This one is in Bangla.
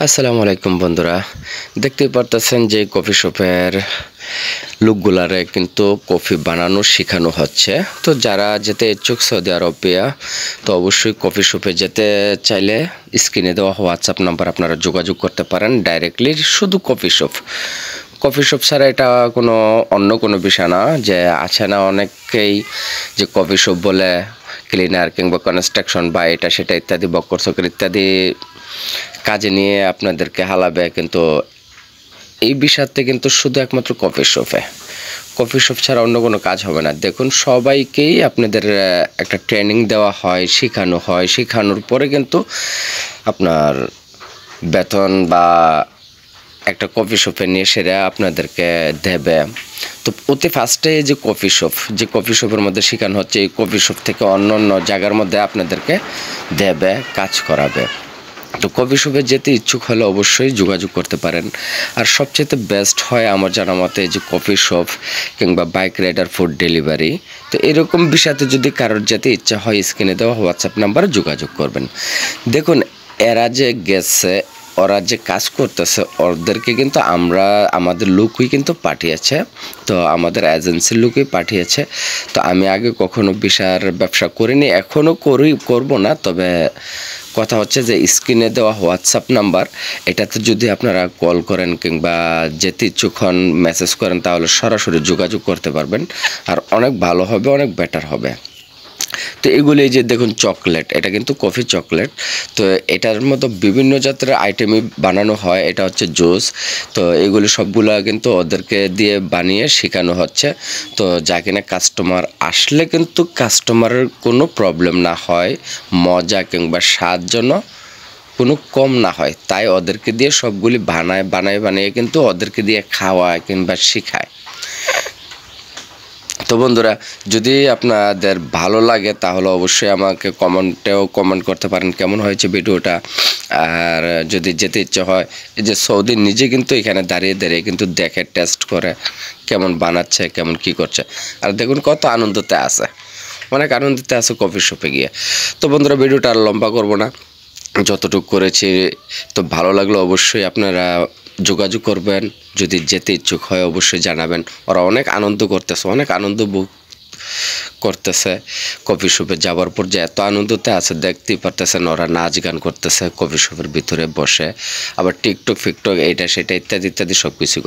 আসসালামু আলাইকুম বন্ধুরা, দেখতেই পারতেছেন যে কফি শপের লোকগুলারে কিন্তু কফি বানানো শেখানো হচ্ছে। তো যারা যেতে ইচ্ছুক সৌদি আরবিয়া, তো অবশ্যই কফি শপে যেতে চাইলে স্ক্রিনে দেওয়া হোয়াটসঅ্যাপ নাম্বার আপনারা যোগাযোগ করতে পারেন ডাইরেক্টলি। শুধু কফি শপ ছাড়া এটা অন্য কোনো বিষয় না। যে আছে না অনেকেই যে কফি শপ বলে ক্লিনার কিংবা কনস্ট্রাকশন বা এটা সেটা ইত্যাদি বক্কর চক্কর ইত্যাদি কাজে নিয়ে আপনাদেরকে হালাবে, কিন্তু এই বিষয়তে কিন্তু শুধু একমাত্র কফি শপ ছাড়া অন্য কোনো কাজ হবে না। দেখুন, সবাইকেই আপনাদের একটা ট্রেনিং দেওয়া হয়, শেখানো হয়, শেখানোর পরে কিন্তু আপনার বেতন বা একটা কফি শপে নিয়ে সেরা আপনাদেরকে দেবে। তো অতি ফার্স্টে যে কফি শপের মধ্যে শেখানো হচ্ছে, এই কফি শপ থেকে অন্য অন্য জায়গার মধ্যে আপনাদেরকে দেবে, কাজ করাবে। তো কফি শপে যেতে ইচ্ছুক হলে অবশ্যই যোগাযোগ করতে পারেন। আর সবচেয়ে বেস্ট হয় আমার জানা মতে যে কফি শপ কিংবা বাইক রাইডার, ফুড ডেলিভারি। তো এরকম বিষয়তে যদি কারোর যেতে ইচ্ছা হয়, স্ক্রিনে দেওয়া হোয়াটসঅ্যাপ নাম্বারে যোগাযোগ করবেন। দেখুন, এরা যে গেছে, ওরা যে কাজ করতেছে, ওদেরকে কিন্তু আমাদের লোকই কিন্তু পাঠিয়েছে। তো আমাদের এজেন্সির লোকই পাঠিয়েছে। তো আমি আগে কখনো ভিসার ব্যবসা করিনি, এখনও করব না। তবে কথা হচ্ছে যে স্ক্রিনে দেওয়া হোয়াটসঅ্যাপ নাম্বার, এটাতে যদি আপনারা কল করেন কিংবা যেতে ইচ্ছুক হন মেসেজ করেন, তাহলে সরাসরি যোগাযোগ করতে পারবেন। আর অনেক ভালো হবে, অনেক বেটার হবে। তো এগুলি যে দেখুন, চকলেট, এটা কিন্তু কফি চকলেট। তো এটার মতো বিভিন্ন জাতের আইটেমই বানানো হয়। এটা হচ্ছে জুস। তো এগুলি সবগুলো কিন্তু ওদেরকে দিয়ে বানিয়ে শেখানো হচ্ছে। তো যা কিনা কাস্টমার আসলে কিন্তু কাস্টমারের কোনো প্রবলেম না হয়, মজা কিংবা স্বাদ যেন কোনো কম না হয়, তাই ওদেরকে দিয়ে সবগুলি বানায় কিন্তু ওদেরকে দিয়ে খাওয়ায় কিংবা শেখায়। তো বন্ধুরা, যদি আপনাদের ভালো লাগে তাহলে অবশ্যই আমাকে কমেন্ট করতে পারেন কেমন হয়েছে ভিডিওটা। আর যদি যেতে ইচ্ছে হয়, এই যে সৌদি নিজে কিন্তু এখানে দাঁড়িয়ে কিন্তু দেখে, টেস্ট করে কেমন বানাচ্ছে, কেমন কি করছে। আর দেখুন কত আনন্দতে আছে, অনেক আনন্দতে আছে কফি শপে গিয়ে। তো বন্ধুরা, ভিডিওটা আর লম্বা করব না, যতটুকু করেছি। তো ভালো লাগলো অবশ্যই আপনারা যোগাযোগ করবেন। যদি যেতে ইচ্ছুক হয় অবশ্যই জানাবেন। ওরা অনেক আনন্দ করতেছে, অনেক আনন্দ বুক করতেছে। কফি শপে যাওয়ার পর যে এত আনন্দতে আছে, দেখতেই পারতেছেন। ওরা নাচ গান করতেছে কফি শপের ভিতরে বসে, আবার টিকটক ফিকটক এইটা সেটা ইত্যাদি ইত্যাদি সব কিছু।